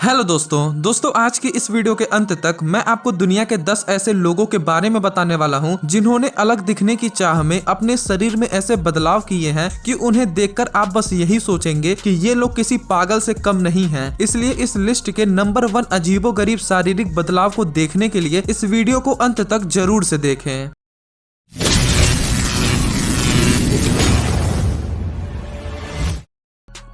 Hello दोस्तों आज की इस वीडियो के अंत तक मैं आपको दुनिया के 10 ऐसे लोगों के बारे में बताने वाला हूं जिन्होंने अलग दिखने की चाह में अपने शरीर में ऐसे बदलाव किए हैं कि उन्हें देखकर आप बस यही सोचेंगे कि ये लोग किसी पागल से कम नहीं हैं। इसलिए इस लिस्ट के नंबर 1 अजीबोगरीब शारीरिक बदलाव को देखने के लिए इस वीडियो को अंत तक जरूर से देखें।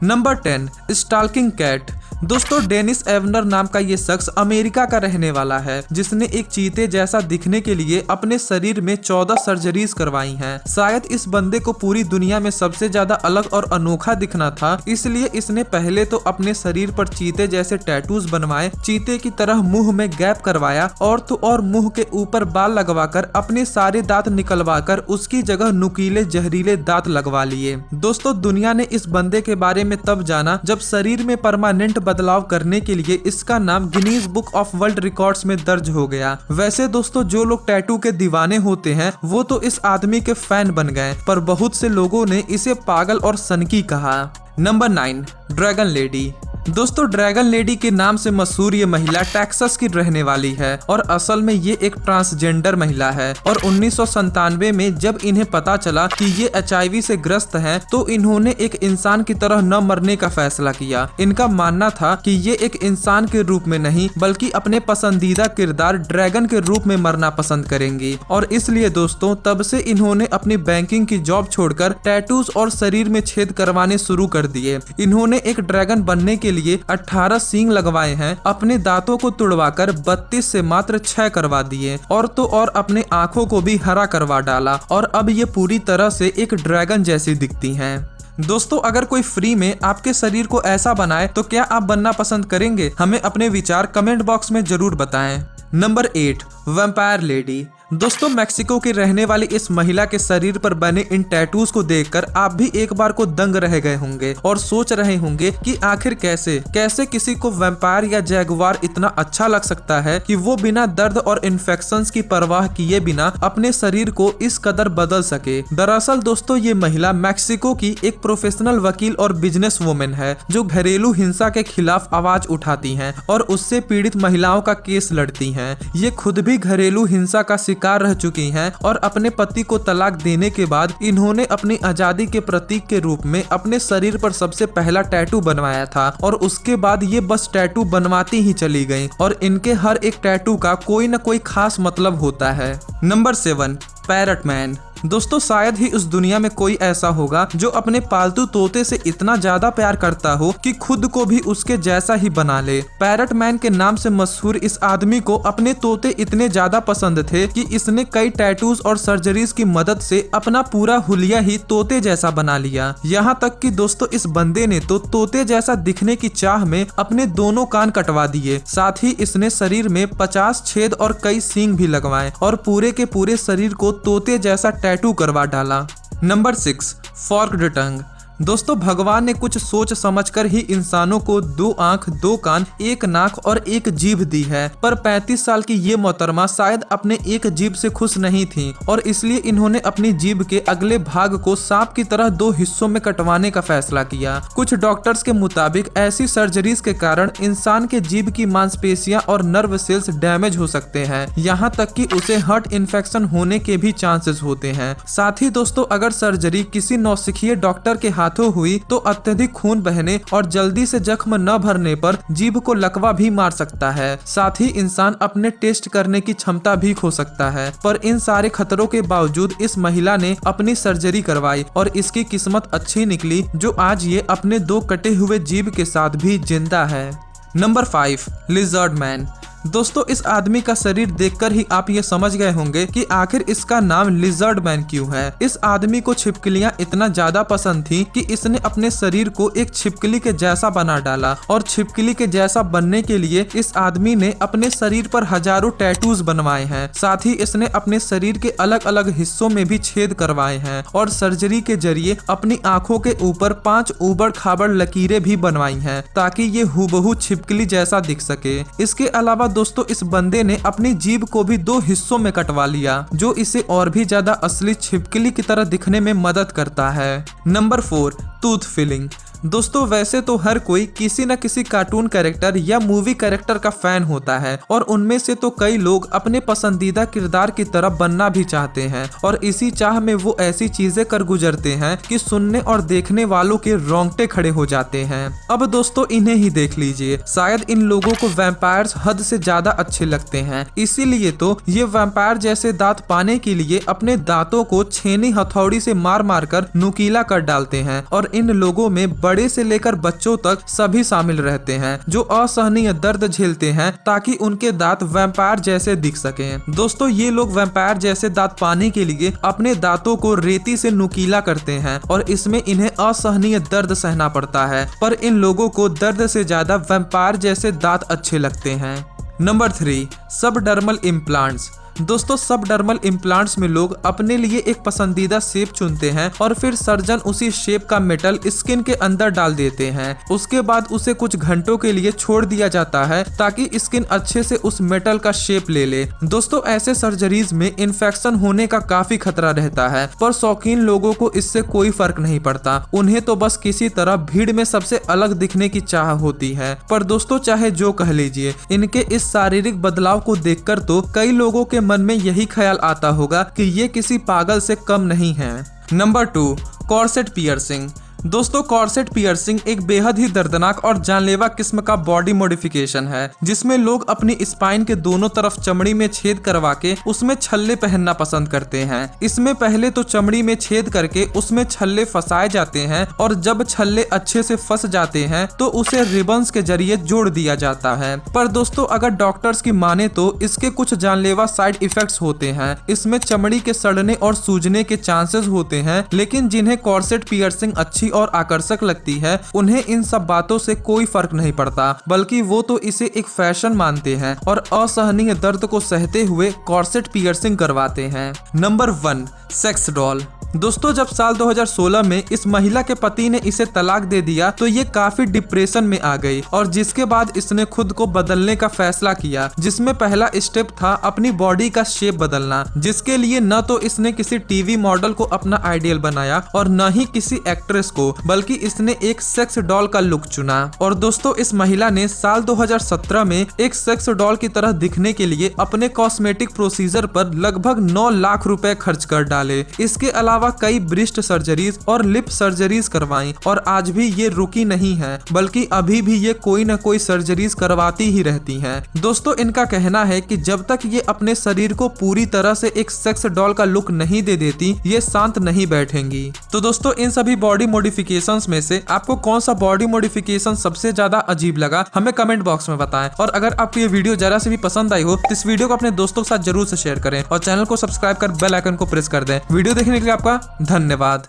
Number 10 stalking cat. दोस्तों डेनिस एवनर नाम का ये शख्स अमेरिका का रहने वाला है जिसने एक चीते जैसा दिखने के लिए अपने शरीर में 14 सर्जरीज करवाई हैं। शायद इस बंदे को पूरी दुनिया में सबसे ज्यादा अलग और अनोखा दिखना था, इसलिए इसने पहले तो अपने शरीर पर चीते जैसे टैटूज बनवाए, चीते की तरह मुंह में गैप करवाया और तो और मुंह के ऊपर बाल लगवाकर अपने सारे दांत निकलवाकर उसकी जगह नुकीले जहरीले दांत लगवा लिए। दोस्तों दुनिया ने इस बंदे के बारे में तब जाना जब शरीर में परमानेंट बदलाव करने के लिए इसका नाम Guinness book of world records में दर्ज हो गया। वैसे दोस्तों जो लोग टैटू के दीवाने होते हैं वो तो इस आदमी के फैन बन गए, पर बहुत से लोगों ने इसे पागल और सनकी कहा। Number 9 dragon lady. दोस्तों ड्रैगन लेडी के नाम से मशहूर ये महिला टेक्सास की रहने वाली है और असल में ये एक ट्रांसजेंडर महिला है। और 1997 में जब इन्हें पता चला कि ये HIV से ग्रस्त हैं, तो इन्होंने एक इंसान की तरह न मरने का फैसला किया। इनका मानना था कि ये एक इंसान के रूप में नहीं बल्कि अपने पसंदीदा किरदार ड्रैगन के रूप में मरना पसंद करेंगी। और इसलिए दोस्तों तब से इन्होंने अपनी बैंकिंग की जॉब छोड़कर टैटूज और शरीर में छेद करवाने शुरू कर दिए। इन्होंने एक ड्रैगन बनने के लिए 18 सींग लगवाए हैं, अपने दांतों को तुड़वाकर 32 से मात्र 6 करवा दिए और तो और अपने आंखों को भी हरा करवा डाला और अब ये पूरी तरह से एक ड्रैगन जैसी दिखती हैं। दोस्तों अगर कोई फ्री में आपके शरीर को ऐसा बनाए तो क्या आप बनना पसंद करेंगे? हमें अपने विचार कमेंट बॉक्स में जरूर बताएं। Number 8 vampire lady. दोस्तों मेक्सिको की रहने वाली इस महिला के शरीर पर बने इन टैटूज को देखकर आप भी एक बार को दंग रह गए होंगे और सोच रहे होंगे कि आखिर कैसे किसी को वैम्पायर या जैगुआर इतना अच्छा लग सकता है कि वो बिना दर्द और इन्फेक्शंस की परवाह किए बिना अपने शरीर को इस कदर बदल सके। दरअसल दोस्तों ये महिला मेक्सिको की एक प्रोफेशनल वकील और बिजनेस वुमेन है जो घरेलू हिंसा के खिलाफ आवाज उठाती है और उससे पीड़ित महिलाओं का केस लड़ती है। ये खुद भी घरेलू हिंसा का शिकार रह चुकी हैं और अपने पति को तलाक देने के बाद इन्होंने अपनी आजादी के प्रतीक के रूप में अपने शरीर पर सबसे पहला टैटू बनवाया था और उसके बाद ये बस टैटू बनवाती ही चली गईं और इनके हर एक टैटू का कोई न कोई खास मतलब होता है। Number 7 parrot man. दोस्तों शायद ही उस दुनिया में कोई ऐसा होगा जो अपने पालतू तोते से इतना ज्यादा प्यार करता हो कि खुद को भी उसके जैसा ही बना ले। पैरट मैन के नाम से मशहूर इस आदमी को अपने तोते इतने ज्यादा पसंद थे कि इसने कई टैटूज और सर्जरीज की मदद से अपना पूरा हुलिया ही तोते जैसा बना लिया। यहाँ तक कि दोस्तों इस बंदे ने तो तोते जैसा दिखने की चाह में अपने दोनों कान कटवा दिए, साथ ही इसने शरीर में 50 छेद और कई सींग भी लगवाए और पूरे के पूरे शरीर को तोते जैसा टैटू करवा डाला। नंबर 6 फॉर्क्ड टंग। दोस्तों भगवान ने कुछ सोच समझकर ही इंसानों को 2 आंख 2 कान 1 नाक और 1 जीभ दी है, पर 35 साल की ये मोहतरमा शायद अपने एक जीभ से खुश नहीं थी और इसलिए इन्होंने अपनी जीभ के अगले भाग को सांप की तरह 2 हिस्सों में कटवाने का फैसला किया। कुछ डॉक्टर्स के मुताबिक ऐसी सर्जरीज के कारण इंसान के जीभ की मांसपेशियां और नर्व सेल्स डैमेज हो सकते हैं, यहाँ तक कि उसे हार्ट इन्फेक्शन होने के भी चांसेस होते हैं। साथ ही दोस्तों अगर सर्जरी किसी नौसिखिए डॉक्टर के हाथों हुई तो अत्यधिक खून बहने और जल्दी से जख्म न भरने पर जीभ को लकवा भी मार सकता है। साथ ही इंसान अपने टेस्ट करने की क्षमता भी खो सकता है, पर इन सारे खतरों के बावजूद इस महिला ने अपनी सर्जरी करवाई और इसकी किस्मत अच्छी निकली जो आज ये अपने 2 कटे हुए जीभ के साथ भी जिंदा है। Number 5 lizard man. दोस्तों इस आदमी का शरीर देखकर ही आप ये समझ गए होंगे कि आखिर इसका नाम लिजर्ड मैन क्यों है। इस आदमी को छिपकलियां इतना ज्यादा पसंद थी कि इसने अपने शरीर को एक छिपकली के जैसा बना डाला और छिपकली के जैसा बनने के लिए इस आदमी ने अपने शरीर पर हजारों टैटूज बनवाए हैं। साथ ही इसने अपने शरीर के अलग अलग हिस्सों में भी छेद करवाए हैं और सर्जरी के जरिए अपनी आंखों के ऊपर 5 उबड़ खाबड़ लकीरें भी बनवाई हैं ताकि ये हूबहू छिपकली जैसा दिख सके। इसके अलावा दोस्तों इस बंदे ने अपनी जीभ को भी 2 हिस्सों में कटवा लिया जो इसे और भी ज्यादा असली छिपकली की तरह दिखने में मदद करता है। Number 4 tooth filling. दोस्तों वैसे तो हर कोई किसी न किसी कार्टून कैरेक्टर या मूवी कैरेक्टर का फैन होता है और उनमें से तो कई लोग अपने पसंदीदा किरदार की तरह बनना भी चाहते हैं और इसी चाह में वो ऐसी चीजें कर गुजरते हैं कि सुनने और देखने वालों के रोंगटे खड़े हो जाते हैं। अब दोस्तों इन्हें ही देख लीजिए, शायद इन लोगों को वैम्पायर्स हद से ज्यादा अच्छे लगते हैं, इसीलिए तो ये वैम्पायर जैसे दांत पाने के लिए अपने दांतों को छेनी हथौड़ी से मार मार कर नुकीला कर डालते हैं और इन लोगों में बड़े से लेकर बच्चों तक सभी शामिल रहते हैं जो असहनीय दर्द झेलते हैं ताकि उनके दांत वैम्पायर जैसे दिख सकें। दोस्तों ये लोग वैम्पायर जैसे दांत पाने के लिए अपने दांतों को रेती से नुकीला करते हैं और इसमें इन्हें असहनीय दर्द सहना पड़ता है, पर इन लोगों को दर्द से ज्यादा वैम्पायर जैसे दांत अच्छे लगते हैं। Number 3, subdermal implants. दोस्तों सबडर्मल इम्प्लांट्स में लोग अपने लिए एक पसंदीदा शेप चुनते हैं और फिर सर्जन उसी शेप का मेटल स्किन के अंदर डाल देते हैं। उसके बाद उसे कुछ घंटों के लिए छोड़ दिया जाता है ताकि स्किन अच्छे से उस मेटल का शेप ले ले। दोस्तों ऐसे सर्जरीज में इन्फेक्शन होने का काफी खतरा रहता है, पर शौकीन लोगों को इससे कोई फर्क नहीं पड़ता। उन्हें तो बस किसी तरह भीड़ में सबसे अलग दिखने की चाह होती है। पर दोस्तों चाहे जो कह लीजिए, इनके इस शारीरिक बदलाव को देखकर तो कई लोगों के मन में यही ख्याल आता होगा कि ये किसी पागल से कम नहीं है। Number 2, corset piercing. दोस्तों कॉर्सेट पियर्सिंग एक बेहद ही दर्दनाक और जानलेवा किस्म का बॉडी मॉडिफिकेशन है जिसमें लोग अपनी स्पाइन के दोनों तरफ चमड़ी में छेद करवा के उसमें छल्ले पहनना पसंद करते हैं। इसमें पहले तो चमड़ी में छेद करके उसमें छल्ले फंसाए जाते हैं और जब छल्ले अच्छे से फंस जाते हैं तो उसे रिबन्स के जरिए जोड़ दिया जाता है। पर दोस्तों अगर डॉक्टर्स की माने तो इसके कुछ जानलेवा साइड इफेक्ट्स होते हैं। इसमें चमड़ी के सड़ने और सूजने के चांसेस होते हैं, लेकिन जिन्हें कॉर्सेट पियर्सिंग अच्छी और आकर्षक लगती है उन्हें इन सब बातों से कोई फर्क नहीं पड़ता, बल्कि वो तो इसे एक फैशन मानते हैं और असहनीय दर्द को सहते हुए कॉर्सेट पियर्सिंग करवाते हैं। Number 1, sex doll. दोस्तों जब साल 2016 में इस महिला के पति ने इसे तलाक दे दिया तो ये काफी डिप्रेशन में आ गई और जिसके बाद इसने खुद को बदलने का फैसला किया, जिसमें पहला स्टेप था अपनी बॉडी का शेप बदलना, जिसके लिए न तो इसने किसी टीवी मॉडल को अपना आइडियल बनाया और न ही किसी एक्ट्रेस को, बल्कि इसने एक सेक्स डॉल का लुक चुना। और दोस्तों इस महिला ने साल 2017 में एक सेक्स डॉल की तरह दिखने के लिए अपने कॉस्मेटिक प्रोसीजर पर लगभग 9 लाख रुपए खर्च कर डाले। इसके अलावा कई ब्रेस्ट सर्जरीज और लिप सर्जरीज करवाई और आज भी ये रुकी नहीं है, बल्कि अभी भी ये कोई न कोई सर्जरीज करवाती ही रहती हैं। दोस्तों इनका कहना है कि जब तक ये अपने शरीर को पूरी तरह से एक सेक्स डॉल का लुक नहीं दे देती ये शांत नहीं बैठेंगी। तो दोस्तों इन सभी बॉडी मॉडिफिकेशंस में से आपको कौन सा बॉडी मॉडिफिकेशन सबसे ज्यादा अजीब लगा हमें कमेंट बॉक्स में बताएं। और अगर आपको ये वीडियो जरा से भी पसंद आई हो तो इस वीडियो को अपने दोस्तों के साथ जरूर से शेयर करें और चैनल को सब्सक्राइब कर बेल आइकन को प्रेस कर दें। वीडियो देखने के लिए आपका धन्यवाद।